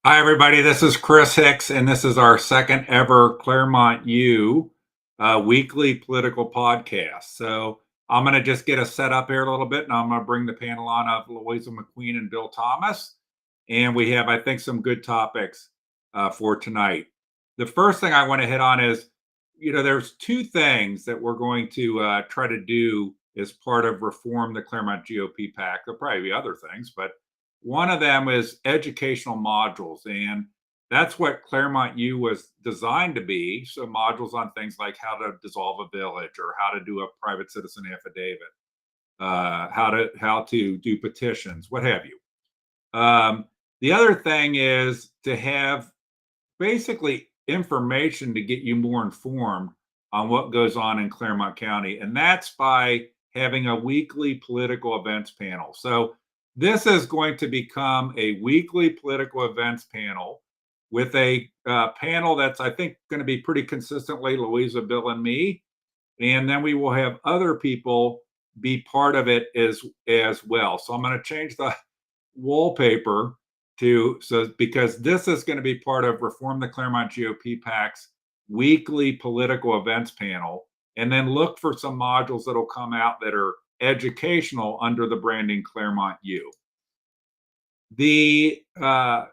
Hi, everybody. This is Chris Hicks, and this is our second ever Claremont U weekly political podcast. So I'm going to just get us set up here a little bit, and I'm going to bring the panel on of Louisa McQueen and Bill Thomas. And we have, I think, some good topics for tonight. The first thing I want to hit on is, there's two things that we're going to try to do as part of Reform the Claremont GOP PAC. There'll probably be other things, but one of them is educational modules, and that's what Claremont U was designed to be. So modules on things like how to dissolve a village, or how to do a private citizen affidavit, how to do petitions, what have you. The other thing is to have basically information to get you more informed on what goes on in Claremont County, and that's by having a weekly political events panel. So this is going to become a weekly political events panel with a panel that's, I think, going to be pretty consistently Louisa, Bill, and me. And then we will have other people be part of it as well. So I'm going to change the wallpaper because this is going to be part of Reform the Claremont GOP PAC's weekly political events panel. And then look for some modules that'll come out that are educational under the branding Claremont U.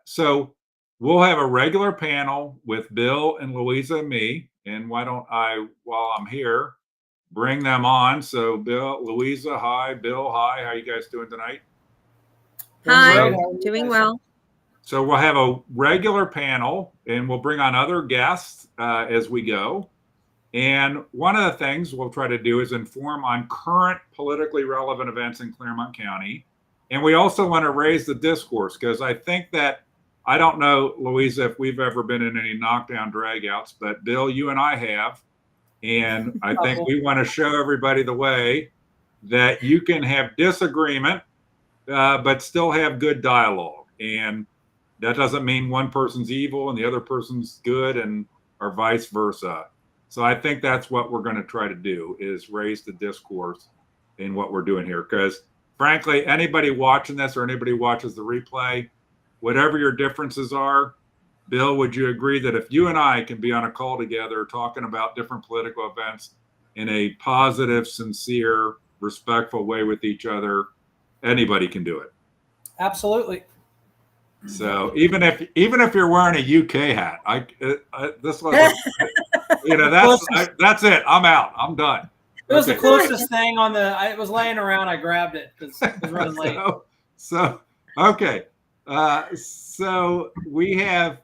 So we'll have a regular panel with Bill and Louisa and me. And why don't I, while I'm here, bring them on? So Bill, Louisa, hi. Bill, hi. How you guys doing tonight? Hi, doing well. So we'll have a regular panel, and we'll bring on other guests as we go. And one of the things we'll try to do is inform on current politically relevant events in Claremont County. And we also want to raise the discourse, because I think that, I don't know, Louisa, if we've ever been in any knockdown dragouts, but Bill, you and I have. And I think we want to show everybody the way that you can have disagreement, but still have good dialogue. And that doesn't mean one person's evil and the other person's good, or vice versa. So I think that's what we're going to try to do, is raise the discourse in what we're doing here. Because frankly, anybody watching this or anybody watches the replay, whatever your differences are, Bill, would you agree that if you and I can be on a call together talking about different political events in a positive, sincere, respectful way with each other, anybody can do it? Absolutely. So even if you're wearing a UK hat, this was, that's it. I'm out. I'm done. It was the closest thing on it was laying around. I grabbed it because it was running late. Okay. So we have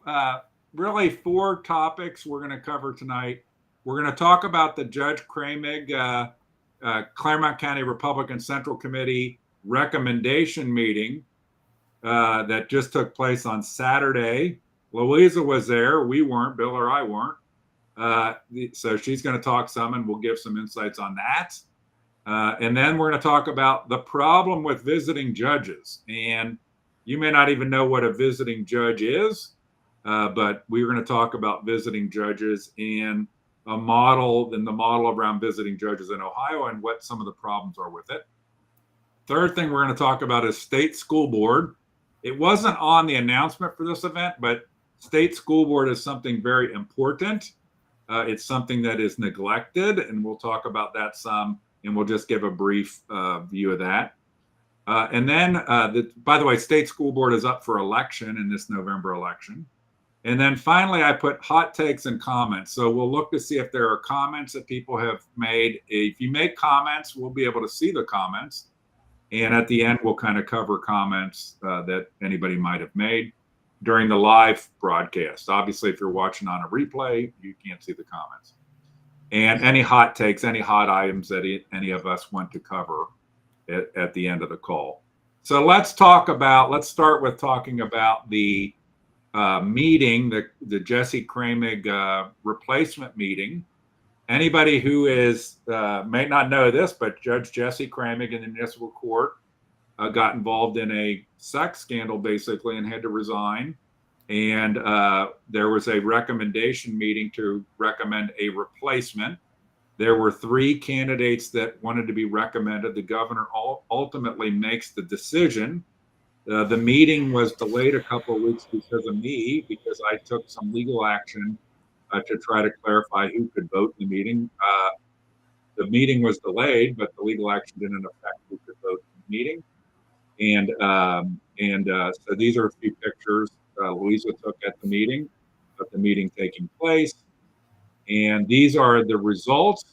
really four topics we're going to cover tonight. We're going to talk about the Judge Kramig Claremont County Republican Central Committee recommendation meeting that just took place on Saturday. Louisa was there. We weren't. Bill or I weren't. So she's going to talk some, and we'll give some insights on that. And then we're going to talk about the problem with visiting judges. And you may not even know what a visiting judge is, but we're going to talk about visiting judges and the model around visiting judges in Ohio and what some of the problems are with it. Third thing we're going to talk about is state school board. It wasn't on the announcement for this event, but state school board is something very important. It's something that is neglected, and we'll talk about that some, and we'll just give a brief view of that. And then, by the way, state school board is up for election in this November election. And then finally, I put hot takes and comments. So we'll look to see if there are comments that people have made. If you make comments, we'll be able to see the comments. And at the end, we'll kind of cover comments that anybody might have made during the live broadcast. Obviously, if you're watching on a replay, you can't see the comments. And any hot takes, any hot items that any of us want to cover at the end of the call. So let's start with talking about the meeting, the Jesse Kramig replacement meeting. Anybody who may not know this, but Judge Jesse Kramig in the municipal court got involved in a sex scandal, basically, and had to resign. And there was a recommendation meeting to recommend a replacement. There were 3 candidates that wanted to be recommended. The governor ultimately makes the decision The meeting was delayed a couple of weeks because of me, because I took some legal action to try to clarify who could vote in the meeting. The meeting was delayed, but the legal action didn't affect who could vote in the meeting. So these are a few pictures Louisa took at the meeting taking place. And these are the results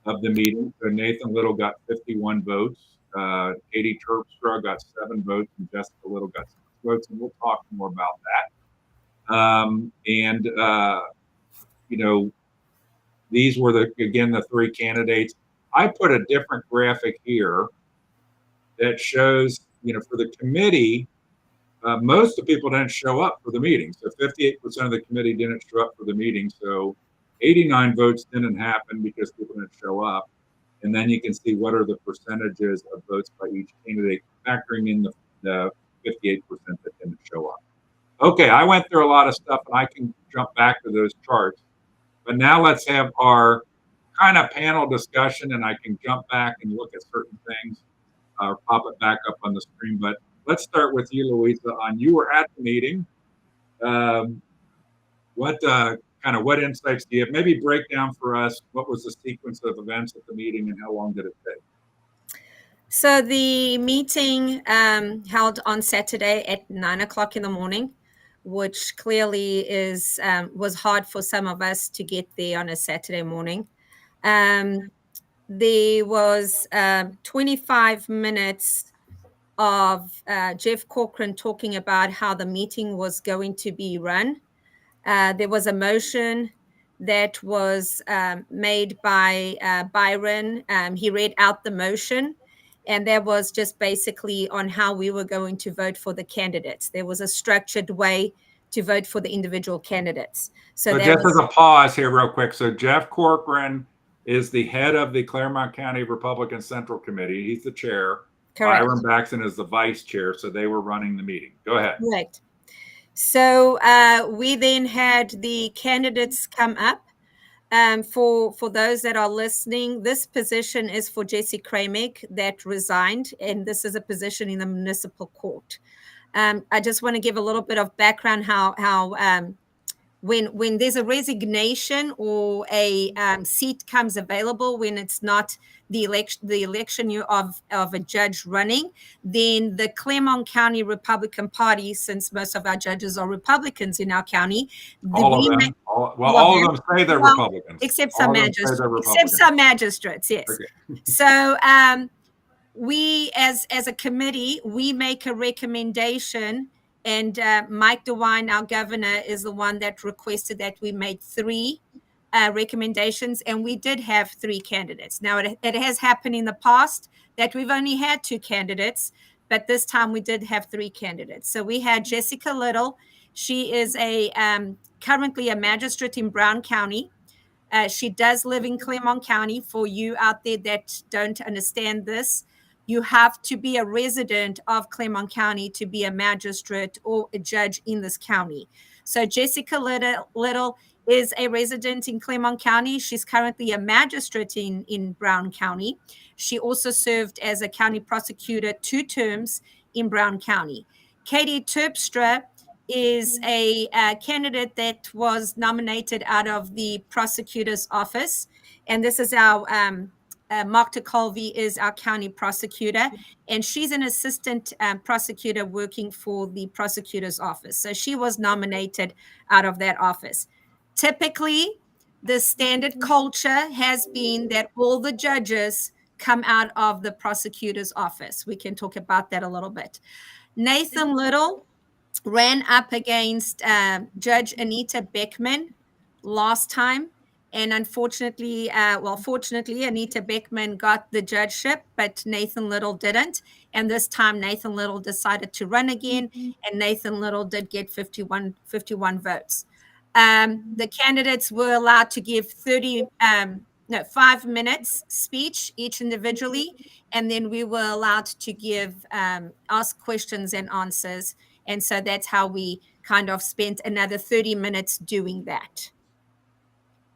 of the meeting. So Nathan Little got 51 votes. Katie Terpstra got 7 votes, and Jessica Little got 6 votes. And we'll talk more about that. These were the 3 candidates. I put a different graphic here that shows, for the committee, most of the people didn't show up for the meeting. So 58% of the committee didn't show up for the meeting. So 89 votes didn't happen because people didn't show up. And then you can see what are the percentages of votes by each candidate, factoring in the 58% that didn't show up. Okay, I went through a lot of stuff, and I can jump back to those charts. But now let's have our kind of panel discussion, and I can jump back and look at certain things or pop it back up on the screen. But let's start with you, Louisa. You were at the meeting. What insights do you have? Maybe break down for us what was the sequence of events at the meeting and how long did it take? So the meeting held on Saturday at 9 o'clock in the morning, which clearly was hard for some of us to get there on a Saturday morning. There was 25 minutes of Jeff Corcoran talking about how the meeting was going to be run. There was a motion that was made by Byron. He read out the motion, and that was just basically on how we were going to vote for the candidates. There was a structured way to vote for the individual candidates. So just as a pause here real quick. So Jeff Corcoran is the head of the Claremont County Republican Central Committee. He's the chair. Correct. Byron Baxton is the vice chair. So they were running the meeting. Go ahead. Right. So we then had the candidates come up. For those that are listening, this position is for Jesse Kramig that resigned, and this is a position in the municipal court. I just want to give a little bit of background how when there's a resignation or a seat comes available, when it's not the election year of a judge running, then the Claremont County Republican Party, since most of our judges are Republicans in our county, all of them say they're Republicans, except some magistrates, yes. Okay. So we, as a committee, we make a recommendation. And Mike DeWine, our governor, is the one that requested that we made 3 recommendations, and we did have 3 candidates. Now, it has happened in the past that we've only had 2 candidates, but this time we did have 3 candidates. So we had Jessica Little. She is currently a magistrate in Brown County. She does live in Claremont County. For you out there that don't understand this, you have to be a resident of Claremont County to be a magistrate or a judge in this county. So Jessica Little is a resident in Claremont County. She's currently a magistrate in Brown County. She also served as a county prosecutor 2 terms in Brown County. Katie Terpstra is a candidate that was nominated out of the prosecutor's office. And this is our Mark Colvey is our county prosecutor, and she's an assistant prosecutor working for the prosecutor's office. So she was nominated out of that office. Typically, the standard culture has been that all the judges come out of the prosecutor's office. We can talk about that a little bit. Nathan Little ran up against Judge Anita Beckman last time. And unfortunately, fortunately, Anita Beckman got the judgeship, but Nathan Little didn't. And this time, Nathan Little decided to run again, and Nathan Little did get 51 votes. The candidates were allowed to give 5 minutes speech each individually, and then we were allowed to ask questions and answers. And so that's how we kind of spent another 30 minutes doing that.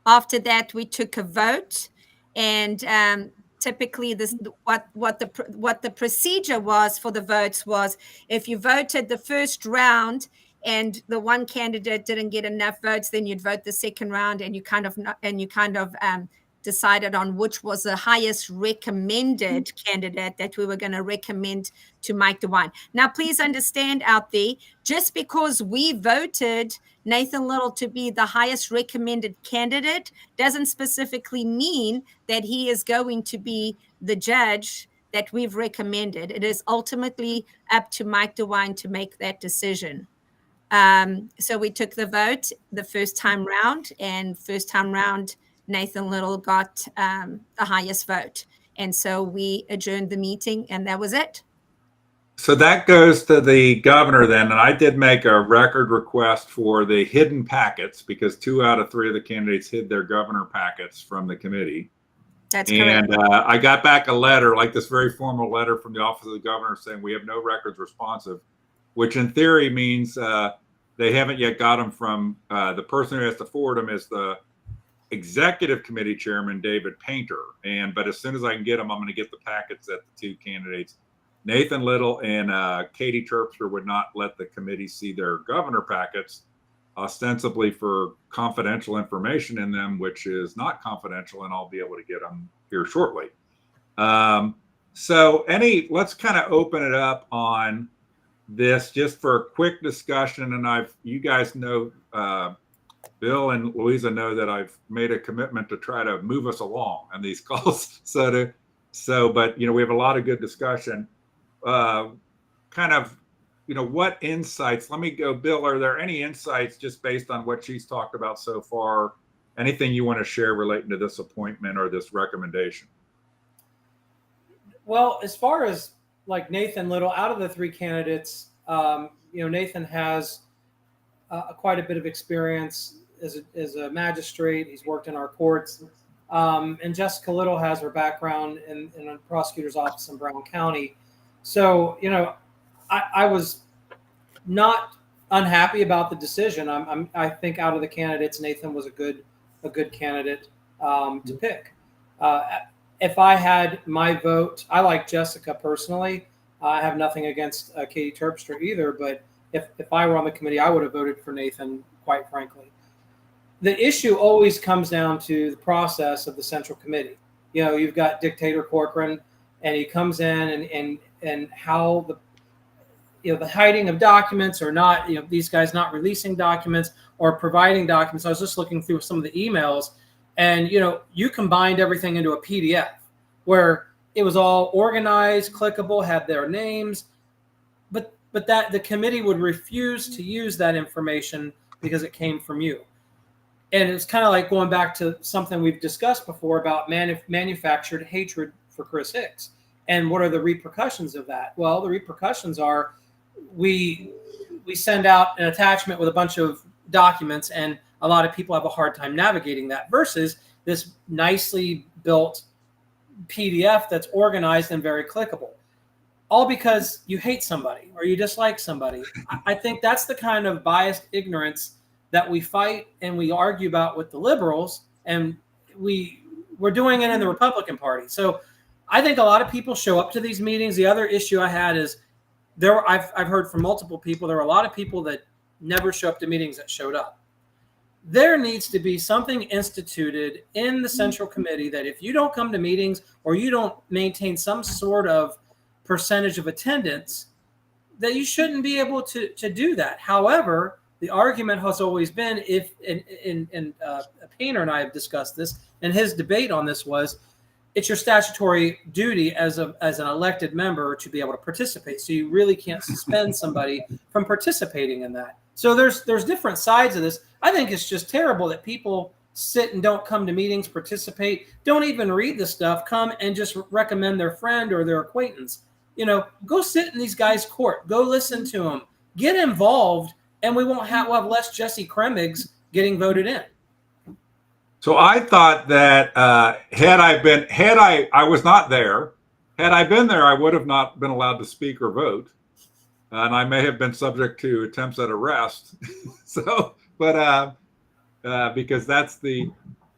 After that, we took a vote, and typically this what the procedure was for the votes was, if you voted the first round and the one candidate didn't get enough votes, then you'd vote the second round, and you kind of decided on which was the highest recommended candidate that we were going to recommend to Mike DeWine. Now, please understand out there, just because we voted Nathan Little to be the highest recommended candidate doesn't specifically mean that he is going to be the judge that we've recommended. It is ultimately up to Mike DeWine to make that decision. So we took the vote the first time round, and first time round, Nathan Little got the highest vote. And so we adjourned the meeting, and that was it. So that goes to the governor then. And I did make a record request for the hidden packets, because 2 out of 3 of the candidates hid their governor packets from the committee. That's correct. And I got back a letter, like this very formal letter from the office of the governor, saying we have no records responsive, which in theory means they haven't yet got them from the person who has to forward them is the executive committee chairman, David Painter. But as soon as I can get them, I'm going to get the packets that the 2 candidates, Nathan Little and Katie Terpstra, would not let the committee see their governor packets, ostensibly for confidential information in them, which is not confidential, and I'll be able to get them here shortly. So let's kind of open it up on this just for a quick discussion. And you guys know, Bill and Louisa know that I've made a commitment to try to move us along on these calls. But we have a lot of good discussion. What insights? Let me go, Bill. Are there any insights just based on what she's talked about so far? Anything you want to share relating to this appointment or this recommendation? Well, as far as like Nathan Little, out of the 3 candidates, Nathan has quite a bit of experience as a magistrate. He's worked in our courts. And Jessica Little has her background in a prosecutor's office in Brown County. So, I was not unhappy about the decision. I think out of the candidates, Nathan was a good candidate to pick. If I had my vote, I like Jessica personally. I have nothing against Katie Terpstra either, but if I were on the committee, I would have voted for Nathan, quite frankly. The issue always comes down to the process of the Central Committee. You've got Dictator Corcoran, and he comes in and how the hiding of documents or not, these guys not releasing documents or providing documents. I was just looking through some of the emails, and you combined everything into a PDF where it was all organized, clickable, had their names, but that the committee would refuse to use that information because it came from you. And it's kind of like going back to something we've discussed before about manufactured hatred for Chris Hicks. And what are the repercussions of that? Well, the repercussions are we send out an attachment with a bunch of documents, and a lot of people have a hard time navigating that, versus this nicely built PDF that's organized and very clickable. All because you hate somebody or you dislike somebody. I think that's the kind of biased ignorance that we fight and we argue about with the liberals, and we're doing it in the Republican Party. So I think a lot of people show up to these meetings. The other issue I had is I've heard from multiple people, there are a lot of people that never show up to meetings that showed up. There needs to be something instituted in the Central Committee that if you don't come to meetings or you don't maintain some sort of percentage of attendance, that you shouldn't be able to do that. However, the argument has always been, Painter and I have discussed this, and his debate on this was, it's your statutory duty as an elected member to be able to participate. So you really can't suspend somebody from participating in that. So there's different sides of this. I think it's just terrible that people sit and don't come to meetings, participate, don't even read the stuff, come and just recommend their friend or their acquaintance. Go sit in these guys' court, go listen to them, get involved, and we'll have less Jesse Kramigs getting voted in. So I thought that had I was not there, had I been there, I would have not been allowed to speak or vote, and I may have been subject to attempts at arrest. Because that's the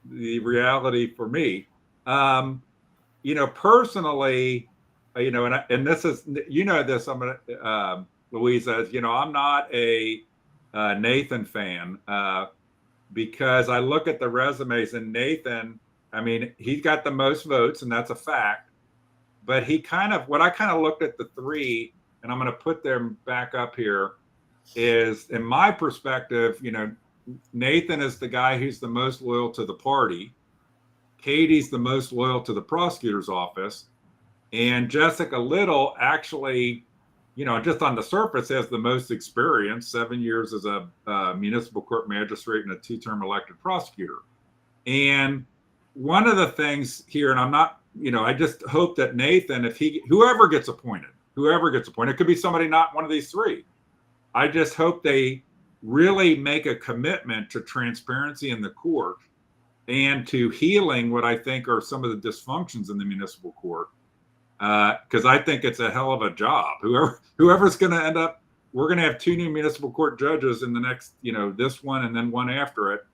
reality for me. personally, and this is, this, I'm going to, Louise says, I'm not a Nathan fan because I look at the resumes, and Nathan, I mean, he's got the most votes, and that's a fact. But what I kind of looked at the three, and I'm going to put them back up here, is in my perspective, Nathan is the guy who's the most loyal to the party. Katie's the most loyal to the prosecutor's office. And Jessica Little actually, just on the surface has the most experience, 7 years as a municipal court magistrate and a 2-term elected prosecutor. And one of the things here, and I'm not, I just hope that Nathan, whoever gets appointed, it could be somebody not one of these three. I just hope they really make a commitment to transparency in the court and to healing what I think are some of the dysfunctions in the municipal court. Because I think it's a hell of a job. Whoever's going to end up, we're going to have 2 new municipal court judges in the next, this one and then one after it,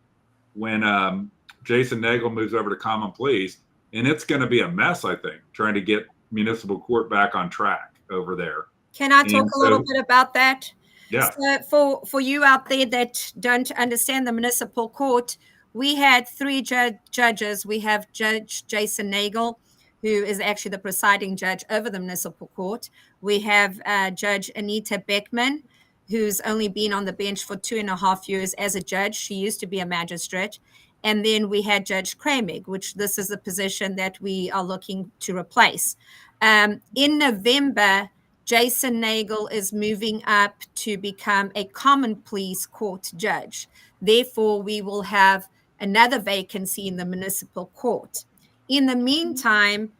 when Jason Nagel moves over to common pleas, and it's going to be a mess. I think trying to get municipal court back on track over there. Can I talk a little bit about that? Yeah. So for you out there that don't understand the municipal court, we had 3 judges. We have Judge Jason Nagel, who is actually the presiding judge over the municipal court. We have Judge Anita Beckman, who's only been on the bench for 2.5 years as a judge. She used to be a magistrate. And then we had Judge Kramig, which this is the position that we are looking to replace. In November, Jason Nagel is moving up to become a common pleas court judge. Therefore, we will have another vacancy in the municipal court. In the meantime,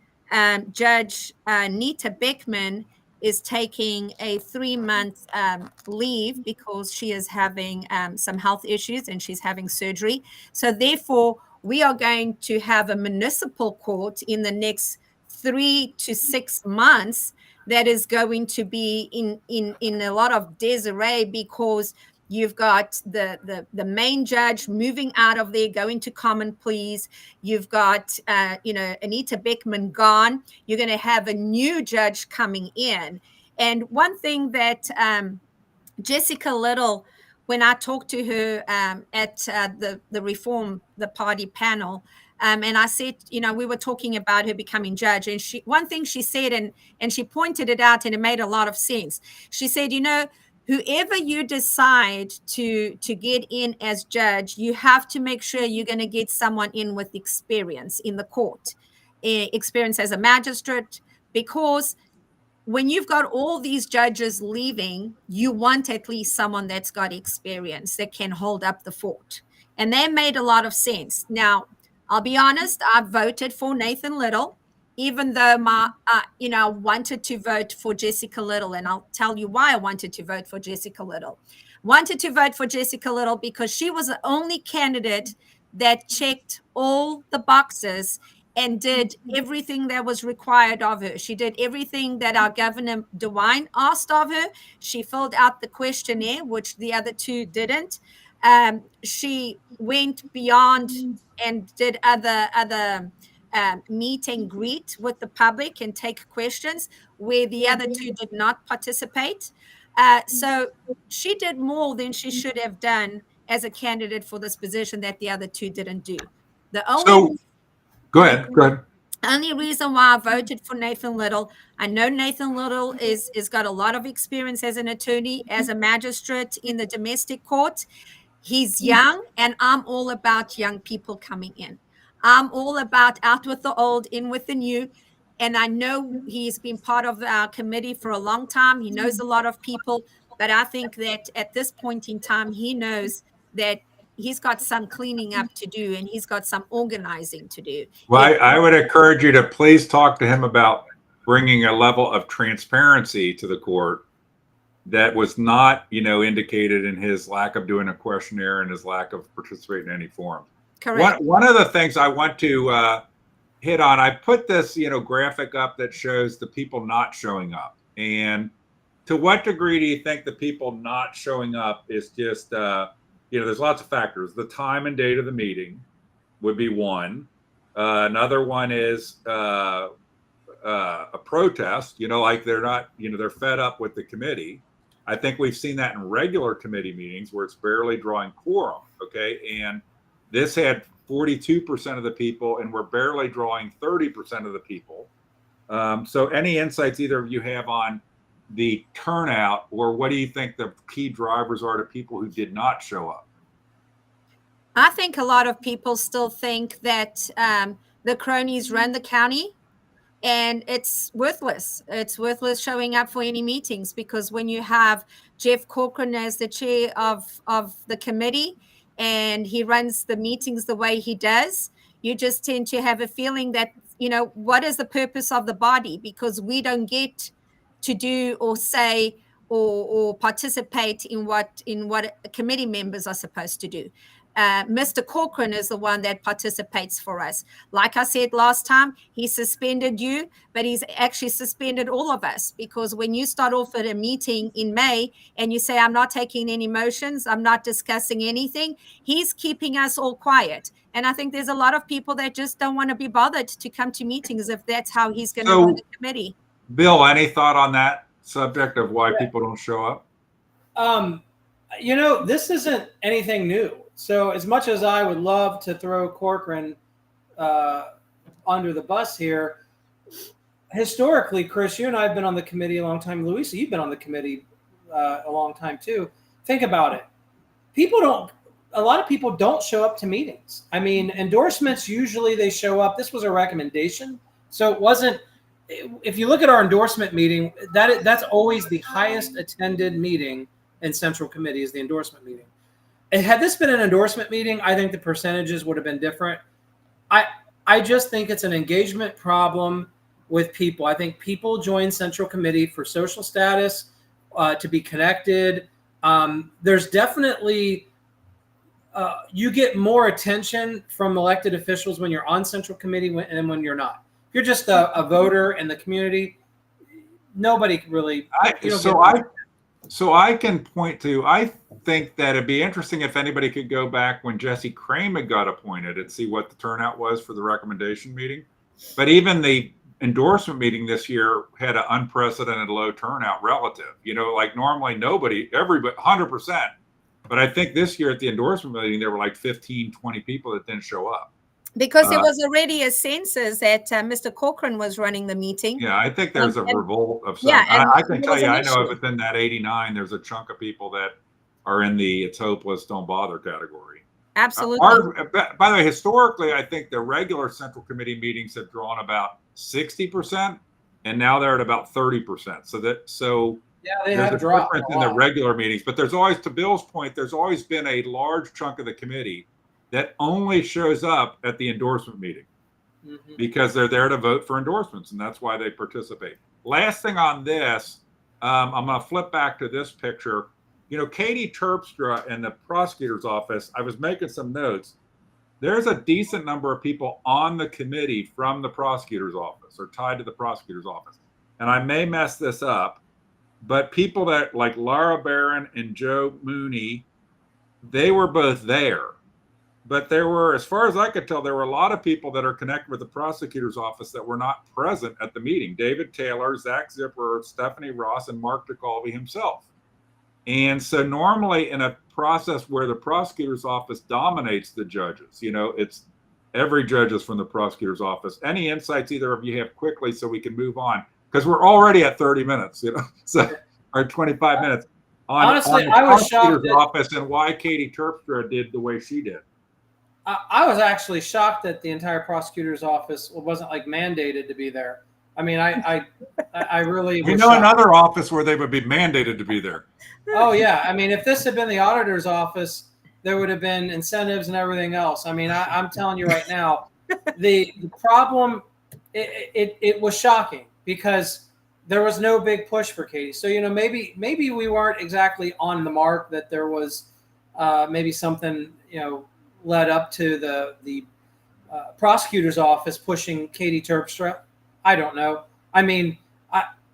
Judge Nita Beckman is taking a 3-month leave because she is having some health issues and she's having surgery. So therefore, we are going to have a municipal court in the next 3 to 6 months that is going to be in a lot of disarray because you've got the main judge moving out of there, going to common pleas. You've got, Anita Beckman gone. You're going to have a new judge coming in. And one thing that Jessica Little, when I talked to her at the Reform the Party panel, and I said, we were talking about her becoming judge. And one thing she said, and she pointed it out, and it made a lot of sense. She said, whoever you decide to get in as judge, you have to make sure you're going to get someone in with experience in the court, experience as a magistrate, because when you've got all these judges leaving, you want at least someone that's got experience that can hold up the fort. And that made a lot of sense. Now, I'll be honest, I voted for Nathan Little, even though I wanted to vote for Jessica Little. And I'll tell you why I wanted to vote for Jessica Little. Wanted to vote for Jessica Little because she was the only candidate that checked all the boxes and did everything that was required of her. She did everything that our Governor DeWine asked of her. She filled out the questionnaire, which the other 2 didn't. She went beyond and did other meet and greet with the public and take questions where the other 2 did not participate. So she did more than she should have done as a candidate for this position that the other 2 didn't do. Go ahead. Only reason why I voted for Nathan Little, I know Nathan Little is got a lot of experience as an attorney, as a magistrate in the domestic court. He's young, and I'm all about young people coming in. I'm all about out with the old, in with the new. And I know he's been part of our committee for a long time. He knows a lot of people, but I think that at this point in time, he knows that he's got some cleaning up to do and he's got some organizing to do. Well, I would encourage you to please talk to him about bringing a level of transparency to the court that was not, indicated in his lack of doing a questionnaire and his lack of participating in any forum. Correct. One of the things I want to hit on, I put this, graphic up that shows the people not showing up. And to what degree do you think the people not showing up is just, there's lots of factors. The time and date of the meeting would be one. Another one is a protest, like they're not, they're fed up with the committee. I think we've seen that in regular committee meetings where it's barely drawing quorum. Okay. And this had 42% of the people, and we're barely drawing 30% of the people. So any insights either of you have on the turnout, or what do you think the key drivers are to people who did not show up? I think a lot of people still think that the cronies run the county, and it's worthless. It's worthless showing up for any meetings, because when you have Jeff Corcoran as the chair of the committee and he runs the meetings the way he does, you just tend to have a feeling that, what is the purpose of the body? Because we don't get to do or say or participate in what committee members are supposed to do. Mr. Corcoran is the one that participates for us. Like I said last time, he suspended you, but he's actually suspended all of us, because when you start off at a meeting in May and you say, I'm not taking any motions, I'm not discussing anything, he's keeping us all quiet. And I think there's a lot of people that just don't want to be bothered to come to meetings if that's how he's going to run the committee. Bill, any thought on that subject of why people don't show up? This isn't anything new. So as much as I would love to throw Corcoran under the bus here, historically, Chris, you and I have been on the committee a long time. Louisa, you've been on the committee a long time too. Think about it. A lot of people don't show up to meetings. I mean, endorsements, usually they show up. This was a recommendation. So it wasn't, if you look at our endorsement meeting, that's always the highest attended meeting in Central Committee is the endorsement meeting. And had this been an endorsement meeting, I think the percentages would have been different. I just think it's an engagement problem with people. I think people join Central Committee for social status, to be connected. There's definitely, you get more attention from elected officials when you're on Central Committee than when you're not. If you're just a voter in the community, nobody really. So I can point to, I think that it'd be interesting if anybody could go back when Jesse Kramig got appointed and see what the turnout was for the recommendation meeting. But even the endorsement meeting this year had an unprecedented low turnout relative. Like normally everybody, 100%. But I think this year at the endorsement meeting, there were like 15, 20 people that didn't show up. Because there was already a census that Mr. Corcoran was running the meeting. Yeah, I think there's a revolt of some. Yeah, I can tell you, I know within that 89, there's a chunk of people that are in the it's hopeless, don't bother category. Absolutely. By the way, historically, I think the regular Central Committee meetings have drawn about 60%, and now they're at about 30%. They there's have a dropped difference in the regular meetings. But there's always, to Bill's point, there's always been a large chunk of the committee that only shows up at the endorsement meeting because they're there to vote for endorsements, and that's why they participate. Last thing on this, I'm going to flip back to this picture. Katie Terpstra in the prosecutor's office, I was making some notes. There's a decent number of people on the committee from the prosecutor's office or tied to the prosecutor's office. And I may mess this up, but people that like Laura Barron and Joe Muni, they were both there. But there were, as far as I could tell, there were a lot of people that are connected with the prosecutor's office that were not present at the meeting. David Taylor, Zach Zipper, Stephanie Ross, and Mark DeCalvey himself. And so normally in a process where the prosecutor's office dominates the judges, it's every judge is from the prosecutor's office. Any insights either of you have quickly so we can move on? Because we're already at 30 minutes, or 25 minutes. Honestly, on I was shocked that office and why Katie Terpstra did the way she did. I was actually shocked that the entire prosecutor's office wasn't like mandated to be there. I mean, I really was shocked. Another office where they would be mandated to be there. Oh yeah, I mean, if this had been the auditor's office, there would have been incentives and everything else. I mean, I'm telling you right now, the problem, it was shocking because there was no big push for Katie. So maybe we weren't exactly on the mark, that there was maybe something led up to the prosecutor's office pushing Katie Terpstra. I don't know. I mean,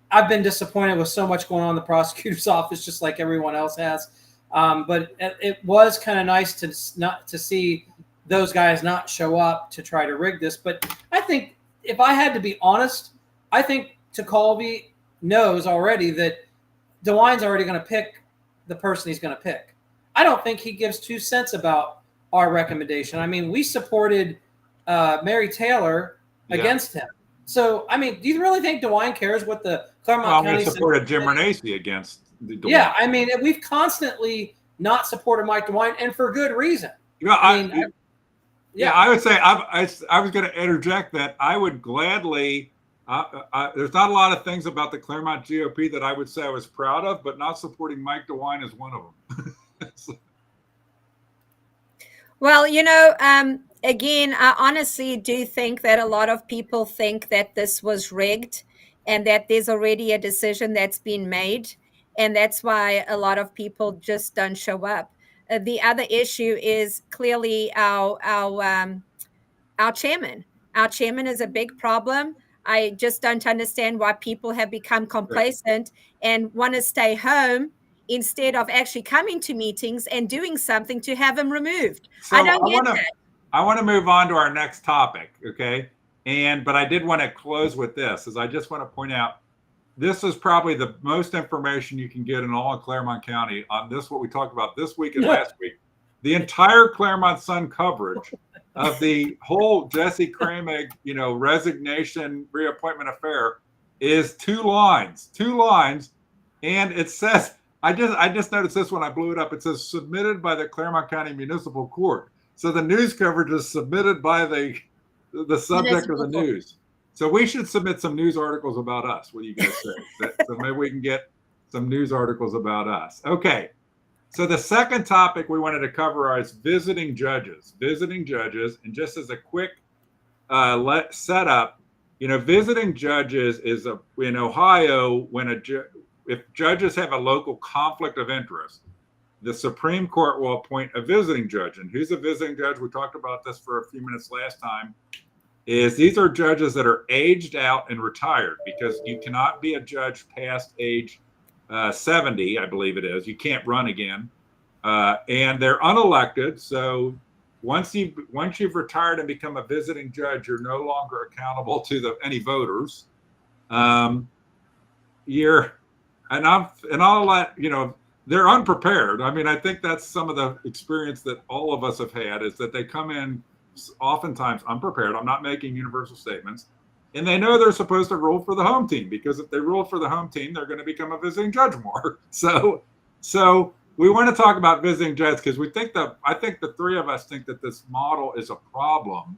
I've been disappointed with so much going on in the prosecutor's office, just like everyone else has. But it was kind of nice to see those guys not show up to try to rig this. But I think if I had to be honest, I think Colby knows already that DeWine's already going to pick the person he's going to pick. I don't think he gives 2 cents about our recommendation. I mean, we supported Mary Taylor against him. So, I mean, do you really think DeWine cares what the Claremont County? We supported Jim Renacci against DeWine. Yeah, I mean, we've constantly not supported Mike DeWine, and for good reason. Yeah, I would say I was going to interject that I would gladly. There's not a lot of things about the Claremont GOP that I would say I was proud of, but not supporting Mike DeWine is one of them. Well, again, I honestly do think that a lot of people think that this was rigged and that there's already a decision that's been made. And that's why a lot of people just don't show up. The other issue is clearly our chairman. Our chairman is a big problem. I just don't understand why people have become complacent and want to stay home instead of actually coming to meetings and doing something to have him removed. So I don't get that. I want to move on to our next topic, okay? But I did want to close with this, as I just want to point out, this is probably the most information you can get in all of Claremont County on this, what we talked about this week and last week. The entire Claremont Sun coverage of the whole Jesse Kramig, resignation, reappointment affair is 2 lines. And it says, I just noticed this when I blew it up. It says submitted by the Claremont County Municipal Court. So the news coverage is submitted by the subject of the news. So we should submit some news articles about us. What do you guys say? So maybe we can get some news articles about us. Okay. So the second topic we wanted to cover is visiting judges. And just as a quick setup, visiting judges is in Ohio, if judges have a local conflict of interest, the Supreme Court will appoint a visiting judge. And who's a visiting judge? We talked about this for a few minutes last time. These are judges that are aged out and retired, because you cannot be a judge past age 70, I believe it is. You can't run again. And they're unelected. So once you've retired and become a visiting judge, you're no longer accountable to any voters. They're unprepared. I mean, I think that's some of the experience that all of us have had, is that they come in oftentimes unprepared. I'm not making universal statements. And they know they're supposed to rule for the home team, because if they rule for the home team, they're going to become a visiting judge more. So we want to talk about visiting judges, because I think the three of us think that this model is a problem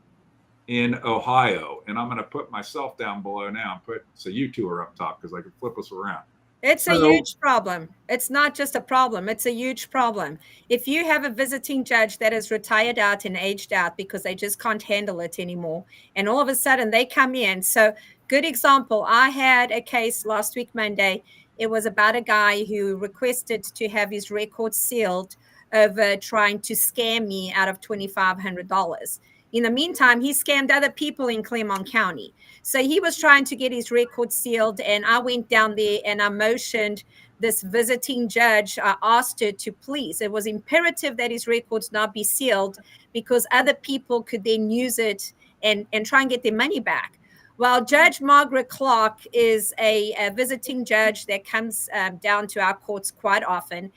in Ohio. And I'm going to put myself down below now so you two are up top, because I can flip us around. It's a huge problem. It's not just a problem. It's a huge problem. If you have a visiting judge that is retired out and aged out because they just can't handle it anymore, and all of a sudden they come in. So good example, I had a case last week, Monday. It was about a guy who requested to have his record sealed over trying to scam me out of $2,500. In the meantime, he scammed other people in Claremont County. So he was trying to get his record sealed, and I went down there and I motioned this visiting judge. I asked her to please. It was imperative that his records not be sealed, because other people could then use it and try and get their money back. Well, Judge Margaret Clark is a visiting judge that comes down to our courts quite often,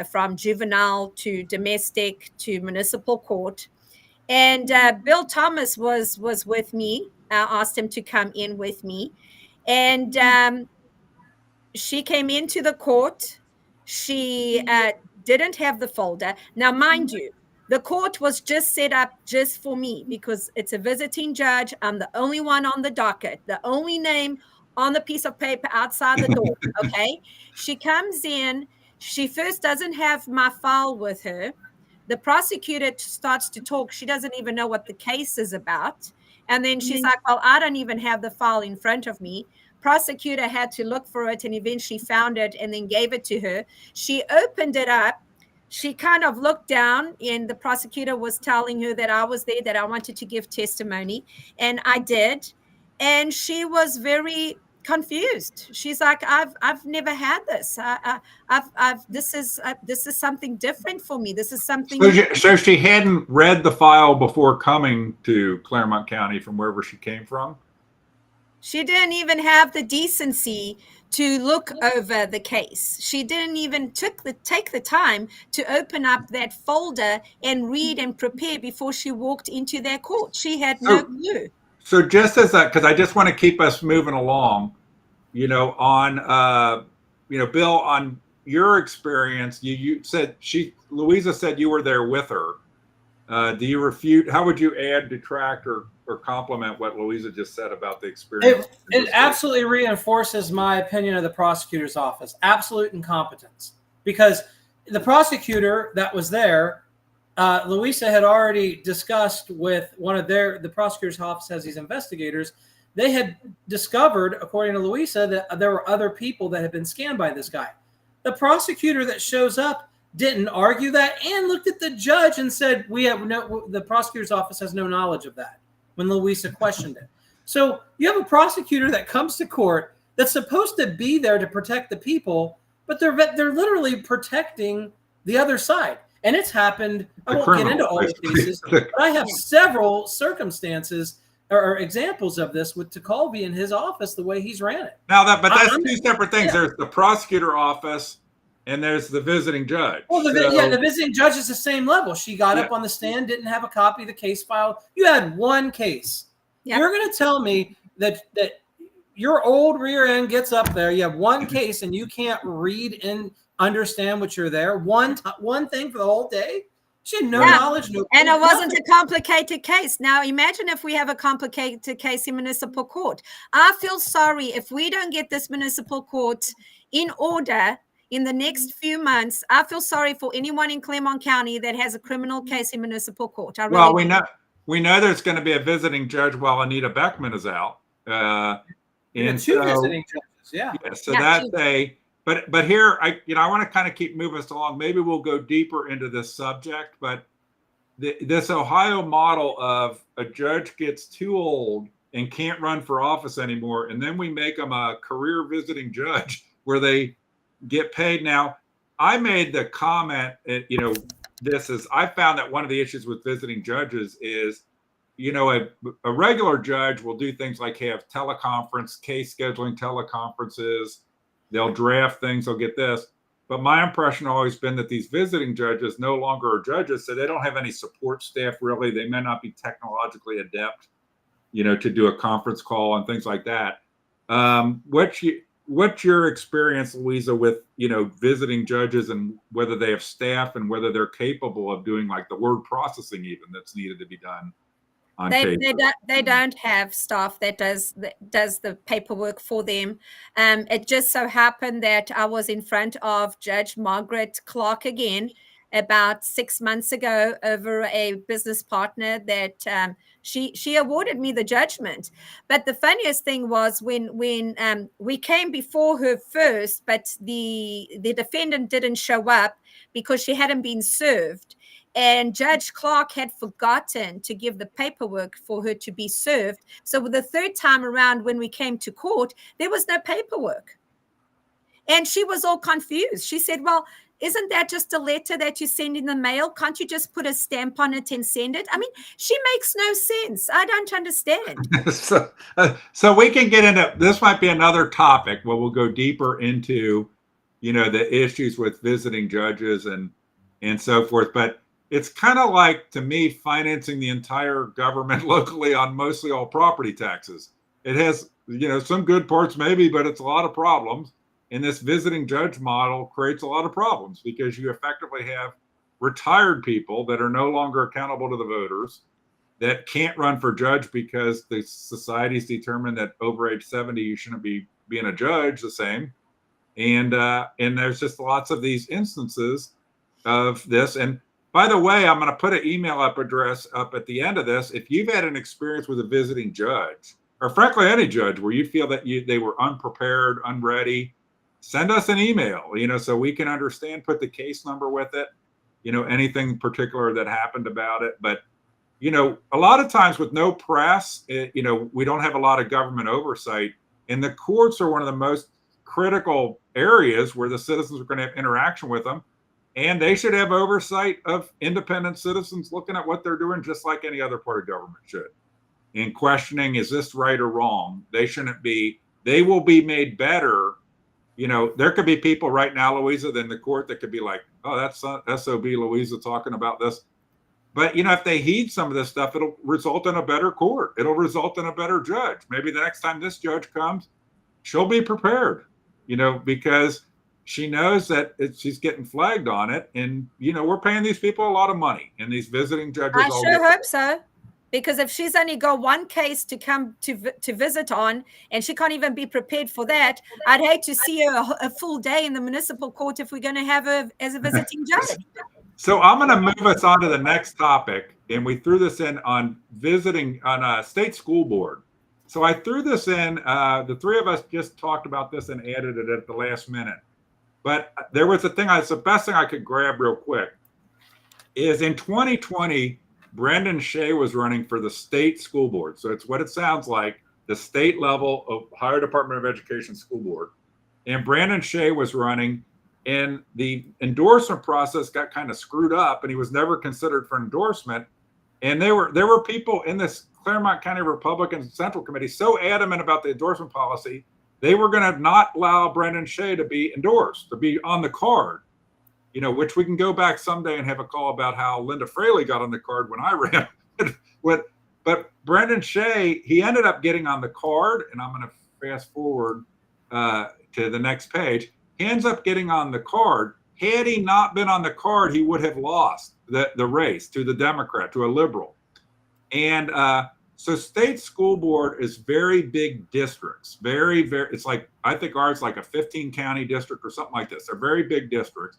from juvenile to domestic to municipal court. And Bill Thomas was with me. I asked him to come in with me. And she came into the court. She didn't have the folder. Now, mind you, the court was just set up just for me, because it's a visiting judge. I'm the only one on the docket, the only name on the piece of paper outside the door, okay? She comes in. She first doesn't have my file with her. The prosecutor starts to talk. She doesn't even know what the case is about. And then she's like, well, I don't even have the file in front of me. Prosecutor had to look for it and eventually found it and then gave it to her. She opened it up. She kind of looked down, and the prosecutor was telling her that I was there, that I wanted to give testimony. And I did. And she was very confused. She's like, I've never had this. This is something different for me. This is something. So she hadn't read the file before coming to Claremont County from wherever she came from? She didn't even have the decency to look over the case. She didn't even take the time to open up that folder and read and prepare before she walked into their court. She had no clue. So just as that, because I just want to keep us moving along, on, Bill, on your experience, you said Louisa said you were there with her. Do you refute? How would you add, detract, or compliment what Louisa just said about the experience? It absolutely reinforces my opinion of the prosecutor's office. Absolute incompetence. Because the prosecutor that was there, Louisa had already discussed with one of the prosecutor's office as these investigators. They had discovered, according to Louisa, that there were other people that had been scammed by this guy. The prosecutor that shows up didn't argue that and looked at the judge and said, the prosecutor's office has no knowledge of that when Louisa questioned it. So you have a prosecutor that comes to court that's supposed to be there to protect the people, but they're literally protecting the other side. And it's happened. I won't get into all the cases, but I have several circumstances or examples of this with Tacolby in his office, the way he's ran it. Now that's two separate things. Yeah. There's the prosecutor office and there's the visiting judge. Well, the visiting judge is the same level. She got up on the stand, didn't have a copy of the case file. You had one case. Yep. You're going to tell me that your old rear end gets up there. You have one case and you can't read and understand what you're there. One thing for the whole day. She had no knowledge. And it wasn't a complicated case. Now, imagine if we have a complicated case in municipal court. I feel sorry if we don't get this municipal court in order in the next few months. I feel sorry for anyone in Clermont County that has a criminal case in municipal court. We know there's going to be a visiting judge while Anita Beckman is out. And two visiting judges, that's a. But here, I want to kind of keep moving us along. Maybe we'll go deeper into this subject. But this Ohio model of a judge gets too old and can't run for office anymore, and then we make them a career visiting judge where they get paid. Now, I made the comment, I found that one of the issues with visiting judges is, a regular judge will do things like have teleconference, case scheduling teleconferences. They'll draft things, they'll get this. But my impression has always been that these visiting judges no longer are judges, so they don't have any support staff, really. They may not be technologically adept, to do a conference call and things like that. What's your experience, Louisa, with, visiting judges and whether they have staff and whether they're capable of doing like the word processing even that's needed to be done? They don't have staff that does the paperwork for them. It just so happened that I was in front of Judge Margaret Clark again about 6 months ago over a business partner that she awarded me the judgment. But the funniest thing was when we came before her first, but the defendant didn't show up because she hadn't been served. And Judge Clark had forgotten to give the paperwork for her to be served. So the third time around when we came to court, there was no paperwork. And she was all confused. She said, well, isn't that just a letter that you send in the mail? Can't you just put a stamp on it and send it? I mean, she makes no sense. I don't understand. So we can get into, this might be another topic where we'll go deeper into, the issues with visiting judges and so forth. But it's kind of like, to me, financing the entire government locally on mostly all property taxes. It has, some good parts maybe, but it's a lot of problems. And this visiting judge model creates a lot of problems because you effectively have retired people that are no longer accountable to the voters, that can't run for judge because the society's determined that over age 70, you shouldn't be being a judge the same. And there's just lots of these instances of this. And by the way, I'm going to put an email address up at the end of this. If you've had an experience with a visiting judge, or frankly, any judge, where you feel that they were unprepared, unready, send us an email, so we can understand, put the case number with it, anything particular that happened about it. But, a lot of times with no press, we don't have a lot of government oversight. And the courts are one of the most critical areas where the citizens are going to have interaction with them. And they should have oversight of independent citizens looking at what they're doing, just like any other part of government should. in questioning, is this right or wrong? They shouldn't be. They will be made better. You know, there could be people right now, Louisa, in the court that could be like, oh, that's SOB Louisa talking about this. But, you know, if they heed some of this stuff, it'll result in a better court. It'll result in a better judge. Maybe the next time this judge comes, she'll be prepared, you know, because she knows that she's getting flagged on it. And, you know, we're paying these people a lot of money, and these visiting judges. I sure hope so. Because if she's only got one case to come to visit on, and she can't even be prepared for that, I'd hate to see her a full day in the municipal court if we're going to have her as a visiting judge. So I'm going to move us on to the next topic, and we threw this in on visiting on a state school board. So I threw this in. The three of us just talked about this and added it at the last minute. But there was a thing. It's the best thing I could grab real quick. Is in 2020. Brendan Shea was running for the state school board. So it's what it sounds like, the state level of Ohio Department of Education school board. And Brandon Shea was running, and the endorsement process got kind of screwed up, and he was never considered for endorsement. And there were people in this Claremont County Republican Central Committee so adamant about the endorsement policy, they were going to not allow Brendan Shea to be endorsed, to be on the card. You know, which we can go back someday and have a call about how Linda Fraley got on the card when I ran. But Brendan Shea, he ended up getting on the card, and I'm going to fast forward to the next page. He ends up getting on the card. Had he not been on the card, he would have lost the race to the Democrat, to a liberal. And so state school board is very big districts, very, it's like, I think ours is like a 15 county district or something like this. They're very big districts.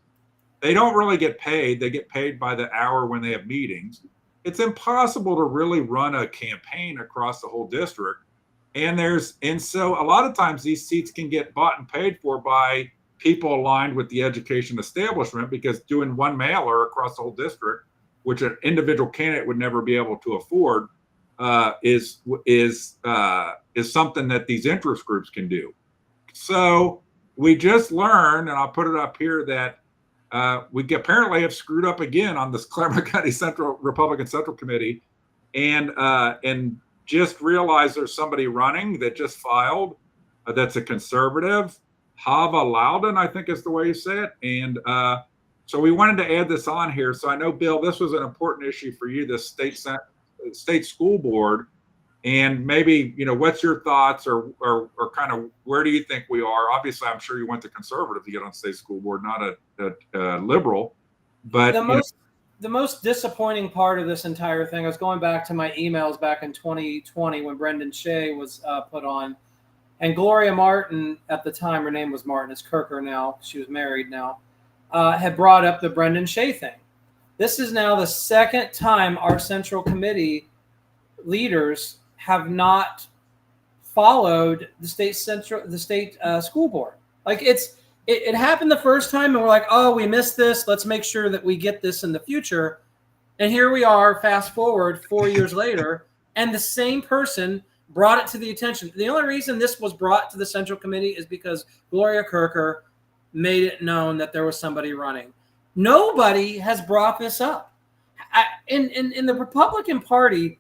They don't really get paid. They get paid by the hour when they have meetings. It's impossible to really run a campaign across the whole district. And so a lot of times these seats can get bought and paid for by people aligned with the education establishment, because doing one mailer across the whole district, which an individual candidate would never be able to afford, is something that these interest groups can do. So we just learned, and I'll put it up here, that we apparently have screwed up again on this Claremont County Republican Central Committee, and just realized there's somebody running that just filed that's a conservative, Hava Loudon, I think is the way you say it. And so we wanted to add this on here. So I know, Bill, this was an important issue for you, this state school board. And maybe, you know, what's your thoughts, or kind of where do you think we are? Obviously, I'm sure you went to conservative to get on state school board, not a liberal. But the most disappointing part of this entire thing, I was going back to my emails back in 2020 when Brendan Shea was put on, and Gloria Martin at the time, her name was Martin, it's Kirker now, she was married now, had brought up the Brendan Shea thing. This is now the second time our Central Committee leaders have not followed the state school board. Like it happened the first time, and we're like, oh, we missed this. Let's make sure that we get this in the future. And here we are, fast forward 4 years later, and the same person brought it to the attention. The only reason this was brought to the Central Committee is because Gloria Kirker made it known that there was somebody running. Nobody has brought this up. In the Republican Party,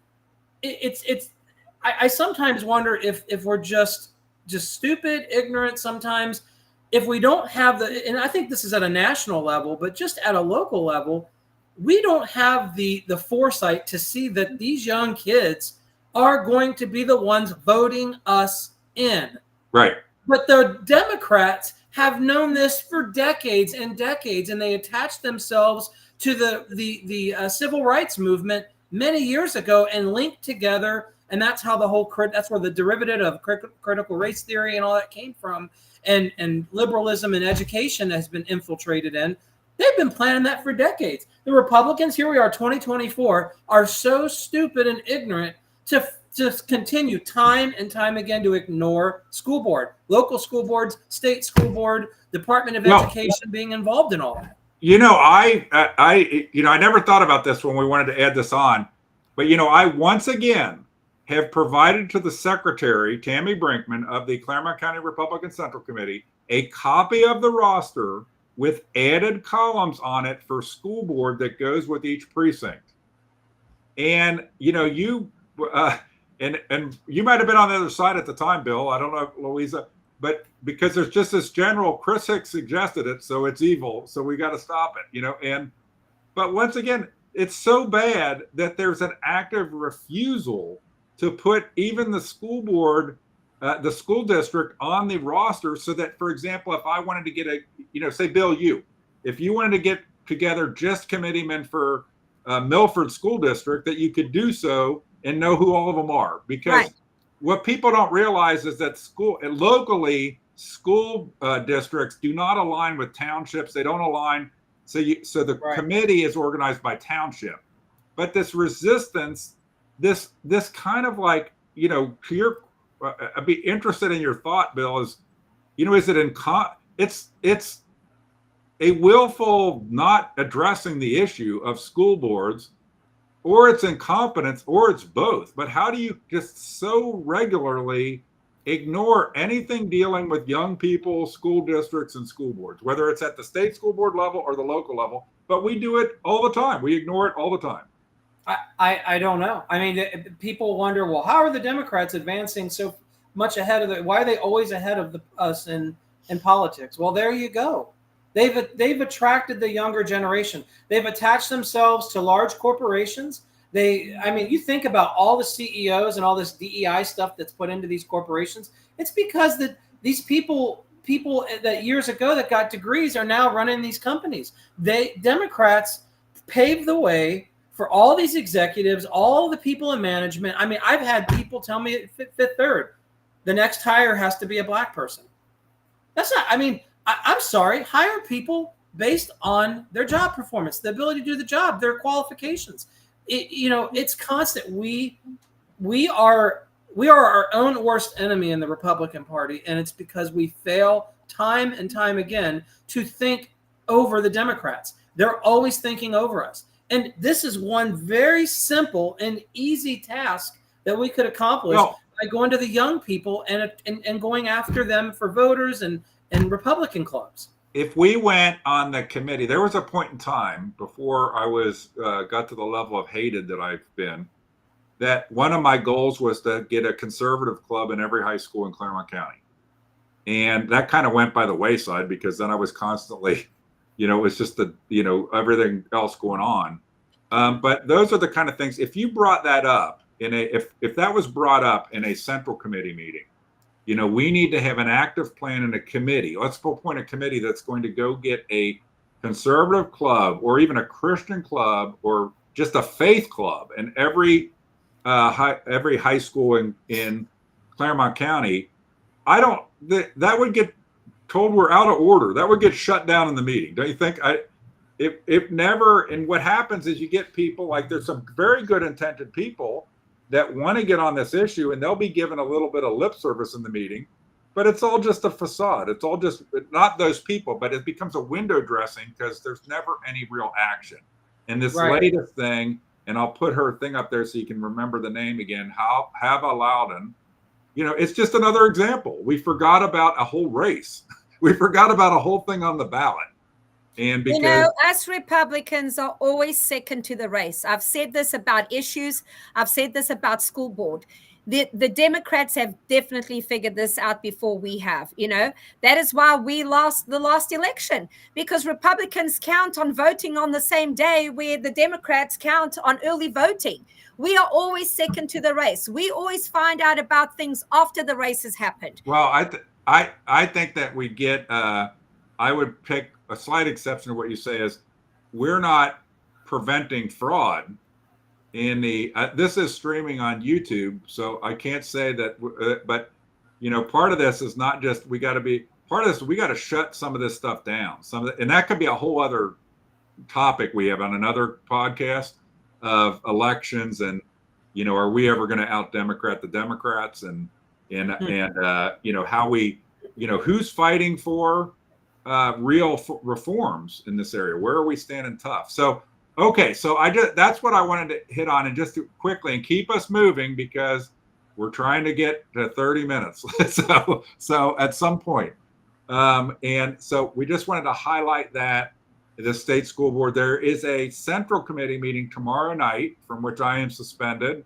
I sometimes wonder if we're just stupid, ignorant sometimes. If we don't have and I think this is at a national level, but just at a local level, we don't have the foresight to see that these young kids are going to be the ones voting us in. Right. But the Democrats have known this for decades and decades, and they attached themselves to the civil rights movement many years ago and linked together. And that's how that's where the derivative of critical race theory and all that came from. And liberalism in education has been infiltrated in. They've been planning that for decades. The Republicans, here we are, 2024, are so stupid and ignorant to just continue time and time again to ignore school board, local school boards, state school board, Department of Education being involved in all that. You know, I never thought about this when we wanted to add this on, but, you know, I once again have provided to the secretary, Tammy Brinkman of the Claremont County Republican Central Committee, a copy of the roster with added columns on it for school board that goes with each precinct. And, you know, and you might have been on the other side at the time, Bill. I don't know, Louisa, but because there's just this general, Chris Hicks suggested it, so it's evil, so we got to stop it, but once again, it's so bad that there's an active refusal to put even the school board, the school district on the roster, so that, for example, if I wanted to get say, Bill, if you wanted to get together just committeemen for Milford School District, that you could do so and know who all of them are. Because what people don't realize is that locally, school districts do not align with townships. They don't align. So the committee is organized by township. But this resistance, this kind of like, to your, I'd be interested in your thought, Bill, is it it's a willful not addressing the issue of school boards, or it's incompetence, or it's both. But how do you just so regularly ignore anything dealing with young people, school districts, and school boards, whether it's at the state school board level or the local level? But we do it all the time. We ignore it all the time. I don't know. I mean, people wonder, well, how are the Democrats advancing so much ahead of why are they always ahead of us in politics? Well, there you go. They've attracted the younger generation. They've attached themselves to large corporations. You think about all the CEOs and all this DEI stuff that's put into these corporations. It's because these people that years ago that got degrees are now running these companies. Democrats paved the way for all these executives, all the people in management. I mean, I've had people tell me at Fifth Third, the next hire has to be a Black person. That's not, I'm sorry, hire people based on their job performance, the ability to do the job, their qualifications. It's constant. We are our own worst enemy in the Republican Party, and it's because we fail time and time again to think over the Democrats. They're always thinking over us. And this is one very simple and easy task that we could accomplish by going to the young people and going after them for voters and Republican clubs. If we went on the committee, there was a point in time before I was got to the level of hated that I've been, that one of my goals was to get a conservative club in every high school in Claremont County. And that kind of went by the wayside, because then I was constantly, it was just everything else going on. But those are the kind of things, if you brought that up if that was brought up in a central committee meeting, we need to have an active plan in a committee. Let's appoint a committee that's going to go get a conservative club, or even a Christian club, or just a faith club in every high school in Claremont County. That would get told we're out of order. That would get shut down in the meeting, don't you think? If never. And what happens is you get people, like, there's some very good intentioned people that want to get on this issue, and they'll be given a little bit of lip service in the meeting, but it's all just a facade. It's all just not those people, but it becomes a window dressing, because there's never any real action. And this latest thing, and I'll put her thing up there so you can remember the name again, Hava Loudon, it's just another example. We forgot about a whole race. We forgot about a whole thing on the ballot. And because us Republicans are always second to the race. I've said this about issues. I've said this about school board. The Democrats have definitely figured this out before we have. That is why we lost the last election, because Republicans count on voting on the same day, where the Democrats count on early voting. We are always second to the race. We always find out about things after the race has happened. Well, I think that we get. I would pick a slight exception to what you say is, we're not preventing fraud in the this is streaming on YouTube, so I can't say that, but part of this is not just we got to shut some of this stuff down, and that could be a whole other topic we have on another podcast of elections, and are we ever going to out Democrat the Democrats, and how we who's fighting for real reforms in this area? Where are we standing tough? So, okay. So that's what I wanted to hit on, and just to quickly and keep us moving, because we're trying to get to 30 minutes. so at some point. And so we just wanted to highlight that the state school board, there is a central committee meeting tomorrow night, from which I am suspended.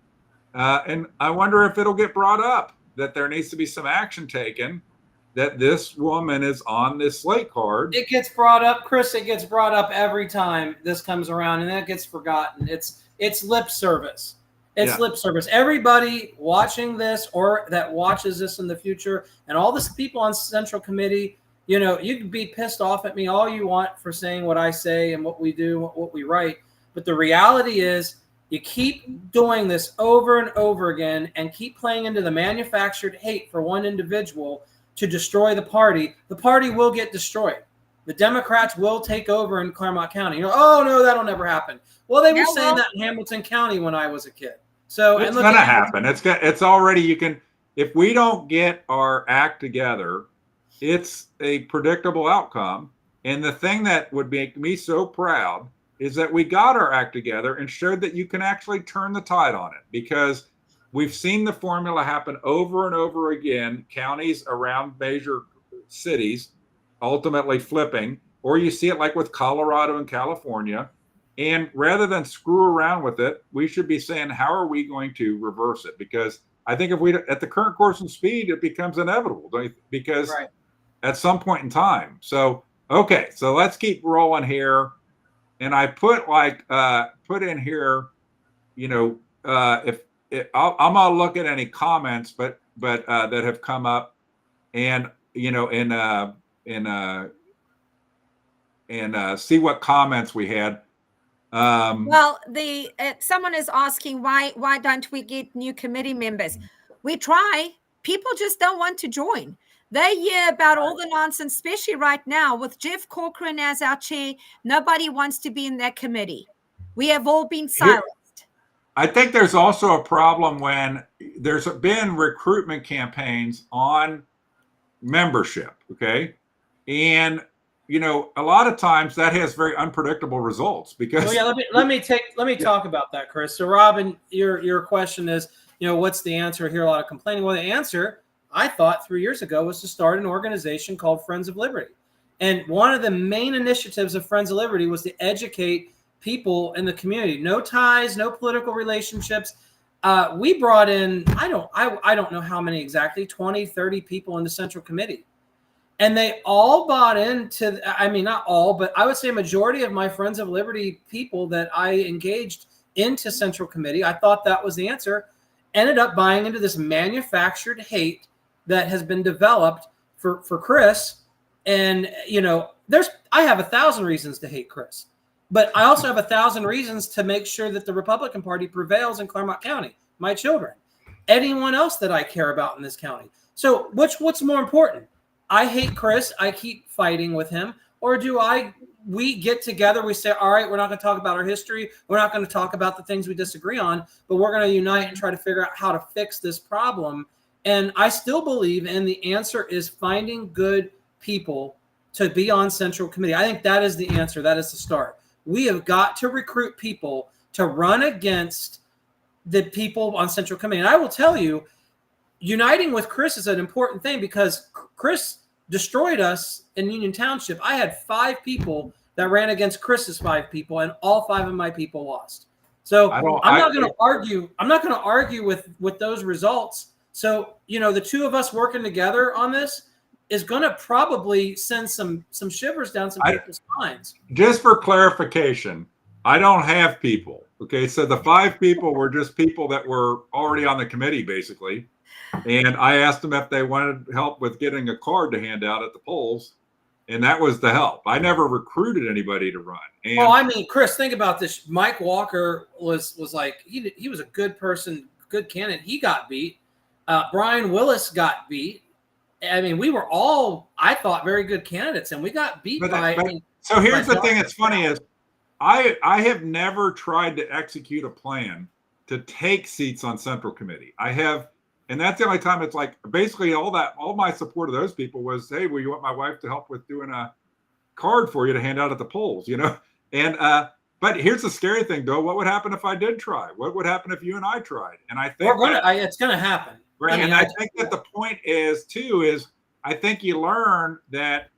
And I wonder if it'll get brought up that there needs to be some action taken, that this woman is on this slate card. It gets brought up, Chris. It gets brought up every time this comes around, and then it gets forgotten. It's lip service. It's lip service. Everybody watching this or that watches this in the future, and all the people on Central Committee, you can be pissed off at me all you want for saying what I say and what we do, what we write. But the reality is, you keep doing this over and over again and keep playing into the manufactured hate for one individual to destroy the party will get destroyed. The Democrats will take over in Claremont County. Oh, no, that'll never happen. Well, they were saying that in Hamilton County when I was a kid. So it's going to happen. It's already, if we don't get our act together, it's a predictable outcome. And the thing that would make me so proud is that we got our act together and showed that you can actually turn the tide on it, because we've seen the formula happen over and over again, counties around major cities ultimately flipping, or you see it like with Colorado and California. And rather than screw around with it, we should be saying, how are we going to reverse it? Because I think if we, at the current course and speed, it becomes inevitable, because at some point in time. So, okay, so let's keep rolling here. And I put in here, I'm gonna look at any comments, but that have come up, and see what comments we had. Well, someone is asking why don't we get new committee members? We try. People just don't want to join. They hear about all the nonsense, especially right now with Jeff Corcoran as our chair. Nobody wants to be in that committee. We have all been silenced. I think there's also a problem when there's been recruitment campaigns on membership, okay? And, a lot of times that has very unpredictable results because... let me talk about that, Chris. So, Robin, your question is, what's the answer? I hear a lot of complaining. Well, the answer, I thought 3 years ago, was to start an organization called Friends of Liberty. And one of the main initiatives of Friends of Liberty was to educate people in the community. No ties, no political relationships. We brought in, I don't know how many exactly, 20, 30 people in the Central Committee. And they all bought into, not all, but I would say a majority of my Friends of Liberty people that I engaged into Central Committee, I thought that was the answer, ended up buying into this manufactured hate that has been developed for Chris. And, I have 1,000 reasons to hate Chris, but I also have 1,000 reasons to make sure that the Republican Party prevails in Claremont County, my children, anyone else that I care about in this county. So what's more important? I hate Chris. I keep fighting with him. Or we get together, we say, all right, we're not going to talk about our history. We're not going to talk about the things we disagree on, but we're going to unite and try to figure out how to fix this problem. And I still believe, and the answer is finding good people to be on Central Committee. I think that is the answer. That is the start. We have got to recruit people to run against the people on Central Committee. And I will tell you, uniting with Chris is an important thing because Chris destroyed us in Union Township. I had 5 people that ran against Chris's 5 people, and all 5 of my people lost. So I'm not going to argue. I'm not going to argue with those results. So, the two of us working together on this is going to probably send some shivers down some people's spines. Just for clarification, I don't have people. Okay, so the 5 people were just people that were already on the committee, basically. And I asked them if they wanted help with getting a card to hand out at the polls, and that was the help. I never recruited anybody to run. And, Chris, think about this. Mike Walker was like, he was a good person, good candidate. He got beat. Brian Willis got beat. We were all, I thought, very good candidates, and we got beat So here's the thing that's funny is I have never tried to execute a plan to take seats on Central Committee. I have. And that's the only time it's like basically all my support of those people was, hey, will you want my wife to help with doing a card for you to hand out at the polls, And but here's the scary thing, though. What would happen if I did try? What would happen if you and I tried? And I think it's going to happen. Right. I think that the point is I think you learn that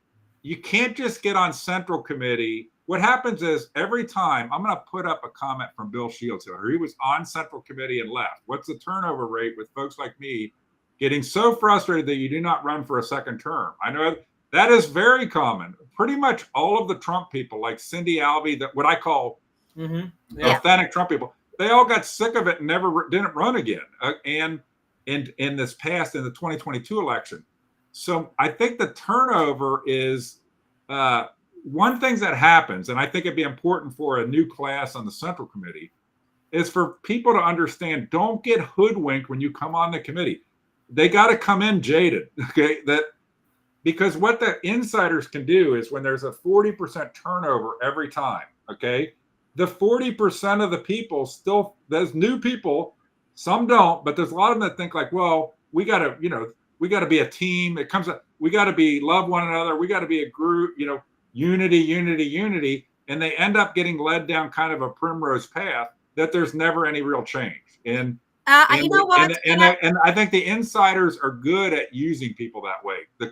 you can't just get on Central Committee what happens is every time I'm going to put up a comment from Bill Shields here. He was on Central Committee and left. What's the turnover rate with folks like me getting so frustrated that you do not run for a second term? I know that is very common. Pretty much all of the Trump people, like Cindy Alvey, that what I call authentic Trump people, they all got sick of it and didn't run again. And in this past, in the 2022 election. So I think the turnover is one thing that happens, and I think it'd be important for a new class on the Central Committee, is for people to understand, don't get hoodwinked when you come on the committee. They got to come in jaded, okay? Because what the insiders can do is when there's a 40% turnover every time, okay? The 40% of the people still, those new people, some don't, but there's a lot of them that think like, well, we got to be a team. We got to love one another. We got to be a group, unity. And they end up getting led down kind of a primrose path that there's never any real change. And you know what? And I think the insiders are good at using people that way. There's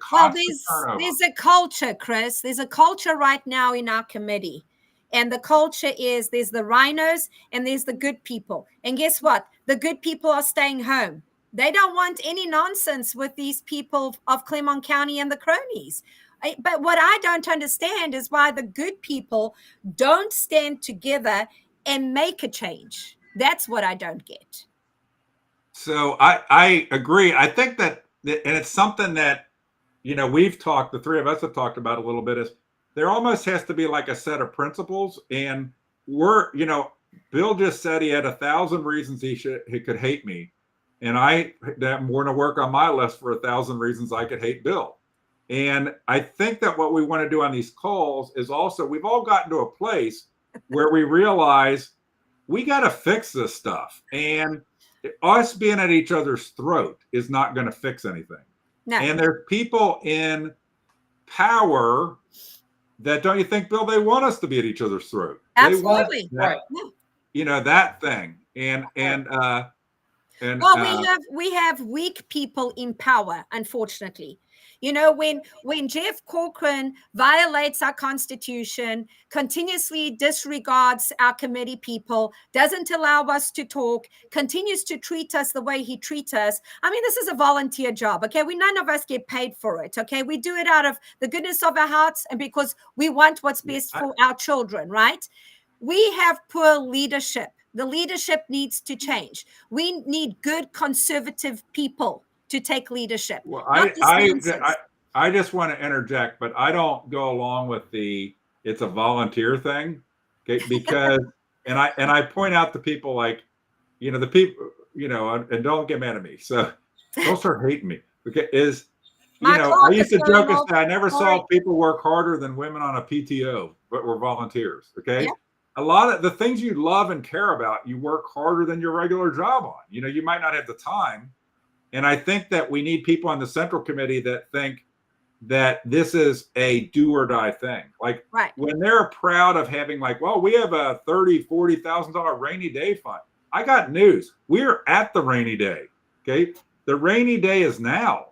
a culture, Chris. There's a culture right now in our committee. And the culture is there's the rhinos and there's the good people. And guess what? The good people are staying home. They don't want any nonsense with these people of Clermont County and the cronies. But what I don't understand is why the good people don't stand together and make a change. That's what I don't get. So I agree. I think that, and it's something that, we've talked, the three of us have talked about a little bit, is there almost has to be like a set of principles. And Bill just said he had 1,000 reasons he could hate me. And I'm going to work on my list for 1,000 reasons I could hate Bill. And I think that what we want to do on these calls is also, we've all gotten to a place where we realize we got to fix this stuff. And us being at each other's throat is not going to fix anything. No. And there's people in power that, don't you think, Bill, they want us to be at each other's throat. Absolutely. That, that thing. We have weak people in power, unfortunately. When Jeff Corcoran violates our Constitution, continuously disregards our committee people, doesn't allow us to talk, continues to treat us the way he treats us. I mean, this is a volunteer job, okay? None of us get paid for it, okay? We do it out of the goodness of our hearts and because we want what's best for our children, right? We have poor leadership. The leadership needs to change. We need good conservative people to take leadership. Well, I just want to interject, but I don't go along with it's a volunteer thing, okay? Because and I point out to people like, the people, and don't get mad at me. So don't start hating me. Okay, I used to joke and say I never saw people work harder than women on a PTO, but were volunteers. Okay. Yeah. A lot of the things you love and care about, you work harder than your regular job on. You might not have the time. And I think that we need people on the Central Committee that think that this is a do or die thing. Like when they're proud of having we have a $30,000, $40,000 rainy day fund. I got news. We're at the rainy day. Okay. The rainy day is now.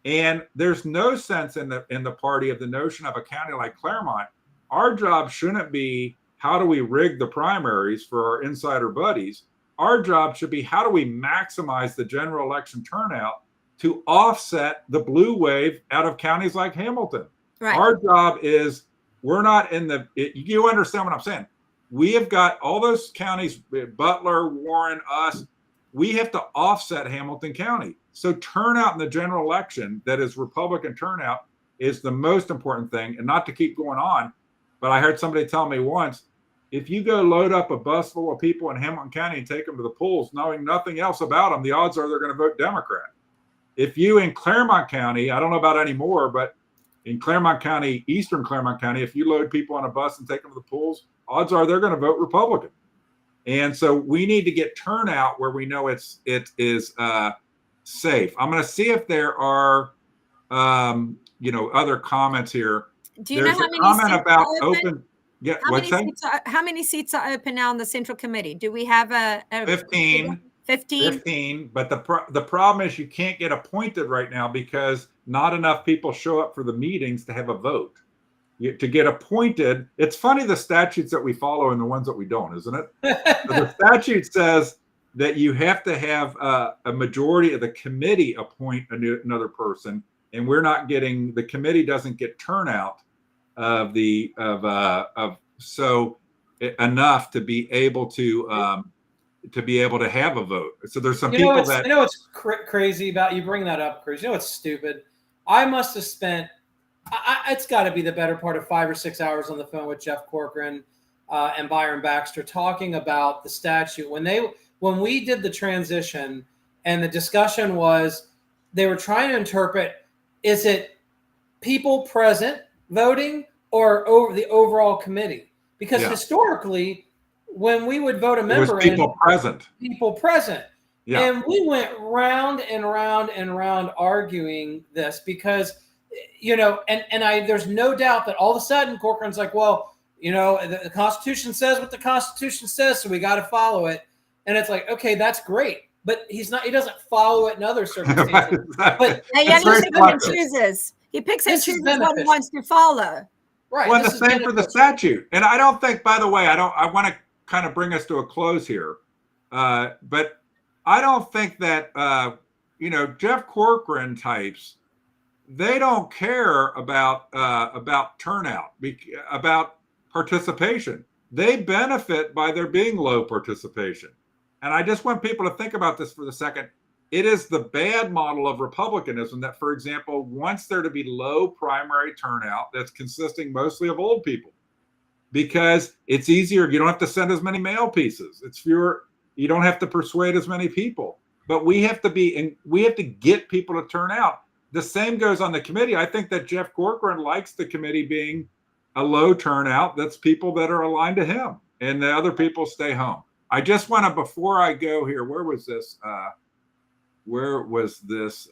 And there's no sense in the party of the notion of a county like Clermont. Our job shouldn't be, how do we rig the primaries for our insider buddies? Our job should be, how do we maximize the general election turnout to offset the blue wave out of counties like Hamilton? Right. Our job is, we're not you understand what I'm saying? We have got all those counties, Butler, Warren, us, we have to offset Hamilton County. So turnout in the general election, that is Republican turnout, is the most important thing. And not to keep going on, but I heard somebody tell me once, if you go load up a bus full of people in Hamilton County and take them to the polls, knowing nothing else about them, the odds are they're going to vote Democrat. If you in Clermont County, I don't know about anymore, but in Clermont County, eastern Clermont County, if you load people on a bus and take them to the polls, odds are they're going to vote Republican. And so we need to get turnout where we know it is safe. I'm going to see if there are other comments here. Do you know how many seats about are open? Yeah, how many seats are open now in the Central Committee? Do we have a 15? 15. But the problem is you can't get appointed right now because not enough people show up for the meetings to have a vote. to get appointed. It's funny the statutes that we follow and the ones that we don't, isn't it? So the statute says that you have to have a majority of the committee appoint another person, and we're not getting, the committee doesn't get turnout of enough to be able to have a vote. So there's some people that, you know what's crazy about you bring that up, Chris. You know what's stupid? I must have spent it's got to be the better part of 5 or 6 hours on the phone with Jeff Corcoran and Byron Baxter talking about the statute when we did the transition, and the discussion was they were trying to interpret, is it people present voting or over the overall committee? Because historically, when we would vote a member, it was people present. Yeah. And we went round and round and round arguing this because, there's no doubt that all of a sudden Corcoran's like, well, the Constitution says what the Constitution says, so we got to follow it. And it's like, okay, that's great. But he doesn't follow it in other circumstances. But he chooses. He picks and chooses what he wants to follow. Right. Well, the same for the statute. And I don't think, by the way, I want to kind of bring us to a close here. But I don't think that, Jeff Corcoran types, they don't care about turnout, about participation. They benefit by there being low participation. And I just want people to think about this for a second. It is the bad model of republicanism that, for example, wants there to be low primary turnout that's consisting mostly of old people, because it's easier. You don't have to send as many mail pieces. It's fewer. You don't have to persuade as many people. But we have to get people to turn out. The same goes on the committee. I think that Jeff Corcoran likes the committee being a low turnout. That's people that are aligned to him, and the other people stay home. I just want to, before I go here, where was this? There's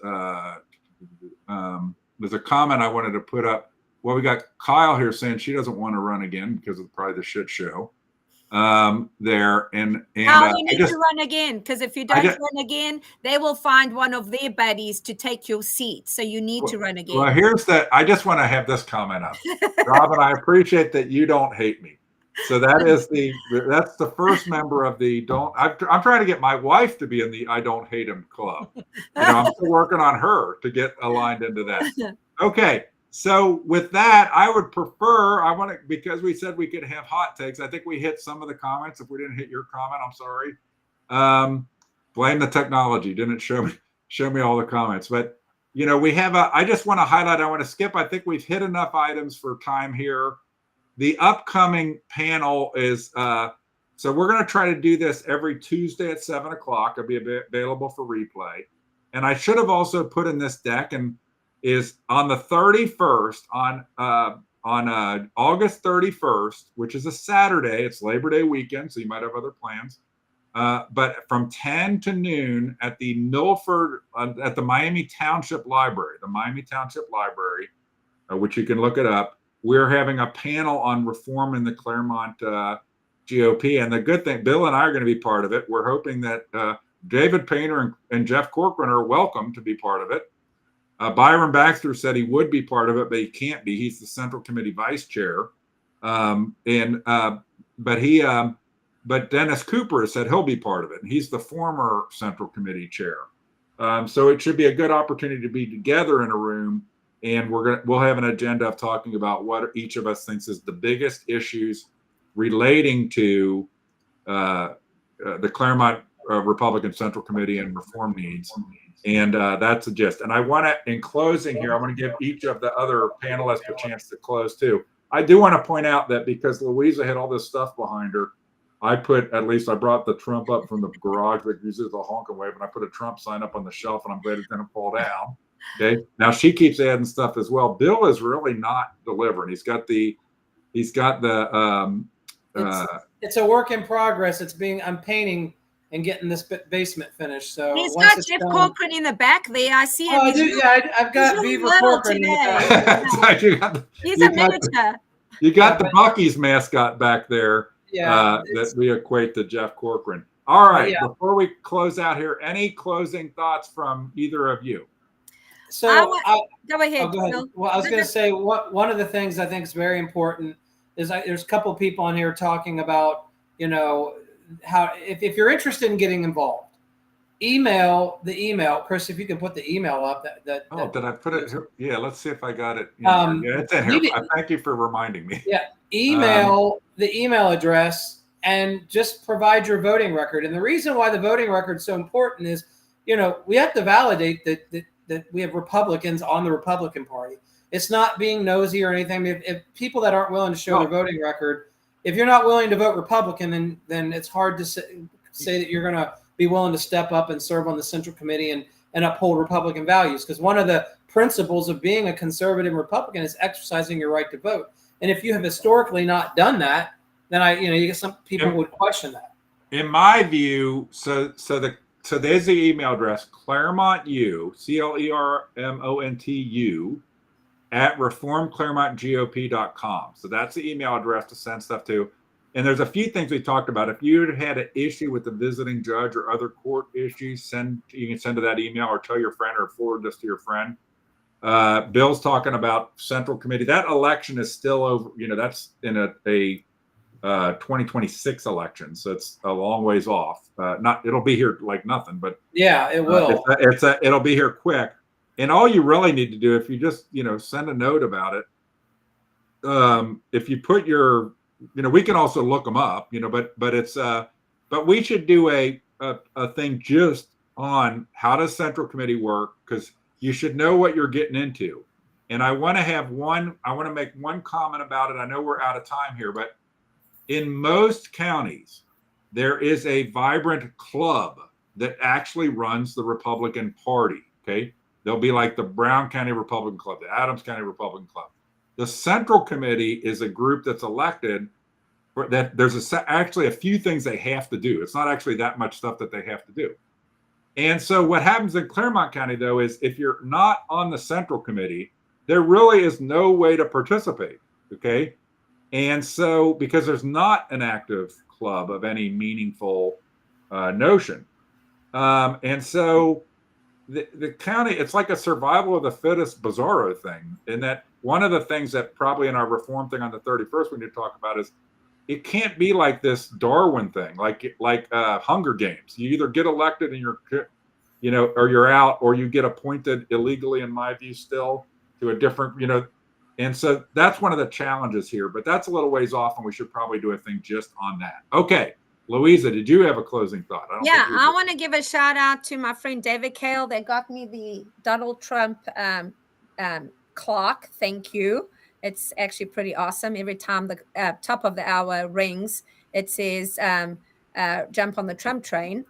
a comment I wanted to put up. Well, we got Kyle here saying she doesn't want to run again because of probably the shit show there. And you need to run again, because if you don't run again, they will find one of their buddies to take your seat. So you need to run again. Well, here's that. I just want to have this comment up. Robin, I appreciate that you don't hate me. So that's the first member of the don't. I'm trying to get my wife to be in the I don't hate him club. I'm still working on her to get aligned into that. Okay. So with that, I would prefer, because we said we could have hot takes. I think we hit some of the comments. If we didn't hit your comment, I'm sorry. Blame the technology. Didn't show me all the comments. But, I just want to highlight, I want to skip. I think we've hit enough items for time here. The upcoming panel is, so we're going to try to do this every Tuesday at 7 o'clock. It'll be available for replay. And I should have also put in this deck, and is on the 31st, on August 31st, which is a Saturday. It's Labor Day weekend, so you might have other plans. But from 10 to noon at the Milford, at the Miami Township Library, which you can look it up. We're having a panel on reform in the Claremont GOP. And the good thing, Bill and I are going to be part of it. We're hoping that David Painter and Jeff Corcoran are welcome to be part of it. Byron Baxter said he would be part of it, but he can't be. He's the Central Committee Vice Chair. But Dennis Cooper has said he'll be part of it. And he's the former Central Committee Chair. So it should be a good opportunity to be together in a room. And we'll have an agenda of talking about what each of us thinks is the biggest issues relating to the Claremont Republican Central Committee and reform needs. And that's the gist. And I want to, in closing here, I want to give each of the other panelists a chance to close too. I do want to point out that because Louisa had all this stuff behind her, I brought the Trump up from the garage that uses a honk and wave, and I put a Trump sign up on the shelf, and I'm glad it didn't fall down. Okay. Now she keeps adding stuff as well. Bill is really not delivering. It's a work in progress. I'm painting and getting this basement finished. So he's got Jeff Corcoran in the back there. I see him. I've got Beaver Corcoran in the back. He's a miniature. You got the Buc-ee's mascot back there. That we equate to Jeff Corcoran. All right. Before we close out here, any closing thoughts from either of you? So go ahead. Go ahead. Bill. Well, I was going to say one of the things I think is very important is there's a couple of people on here talking about, how if you're interested in getting involved, email the email. Chris, if you can put the email up. Did I put it here? Yeah, let's see if I got it. Yeah, it's in here. Thank you for reminding me. Yeah, email the email address and just provide your voting record. And the reason why the voting record is so important is, we have to validate that we have Republicans on the Republican Party. It's not being nosy or anything. If people that aren't willing to show their voting record, if you're not willing to vote Republican, then it's hard to say that you're going to be willing to step up and serve on the Central Committee and uphold Republican values. Because one of the principles of being a conservative Republican is exercising your right to vote. And if you have historically not done that, then you get some people would question that. In my view, so there's the email address, ClermontU, CLERMONTU, at reformclermontgop.com. So that's the email address to send stuff to. And there's a few things we talked about. If you had an issue with the visiting judge or other court issues, you can send to that email or tell your friend or forward this to your friend. Bill's talking about Central Committee. That election is still over. That's in a 2026 election, so it's a long ways off. It'll be here like nothing, but yeah, it will. It'll be here quick. And all you really need to do, if you just send a note about it, if you put your, we can also look them up, but it's but we should do a thing just on how does Central Committee work, because you should know what you're getting into. And I want to make one comment about it. I know we're out of time here, but in most counties, there is a vibrant club that actually runs the Republican Party. Okay. They'll be like the Brown County Republican Club, the Adams County Republican Club. The Central Committee is a group that's elected that there's actually a few things they have to do. It's not actually that much stuff that they have to do. And so what happens in Clermont County, though, is if you're not on the Central Committee, there really is no way to participate. Okay. And so, because there's not an active club of any meaningful notion. And so the county, it's like a survival of the fittest bizarro thing. In that one of the things that probably in our reform thing on the 31st we need to talk about is it can't be like this Darwin thing, like Hunger Games. You either get elected and you're, or you're out, or you get appointed illegally, in my view, still to a different, And so that's one of the challenges here, but that's a little ways off, and we should probably do a thing just on that. Okay, Louisa, did you have a closing thought? I want to give a shout out to my friend David Kale that got me the Donald Trump clock. Thank you. It's actually pretty awesome. Every time the top of the hour rings, it says jump on the Trump train.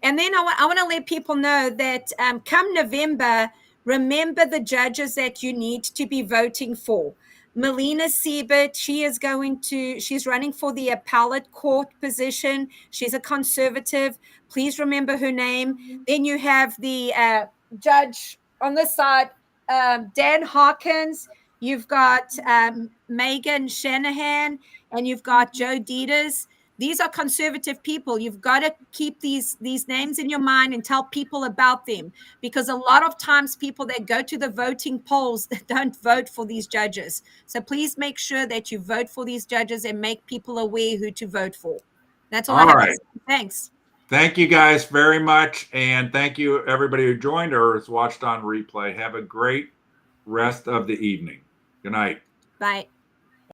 And then I want to let people know that come November, remember the judges that you need to be voting for. Melina Siebert, she's running for the appellate court position. She's a conservative. Please remember her name. Then you have the judge on this side, Dan Hawkins. You've got Megan Shanahan, and you've got Joe Dieters. These are conservative people. You've got to keep these names in your mind and tell people about them, because a lot of times people that go to the voting polls don't vote for these judges. So please make sure that you vote for these judges and make people aware who to vote for. That's all I have to say. Thanks. Thank you guys very much. And thank you everybody who joined or has watched on replay. Have a great rest of the evening. Good night. Bye.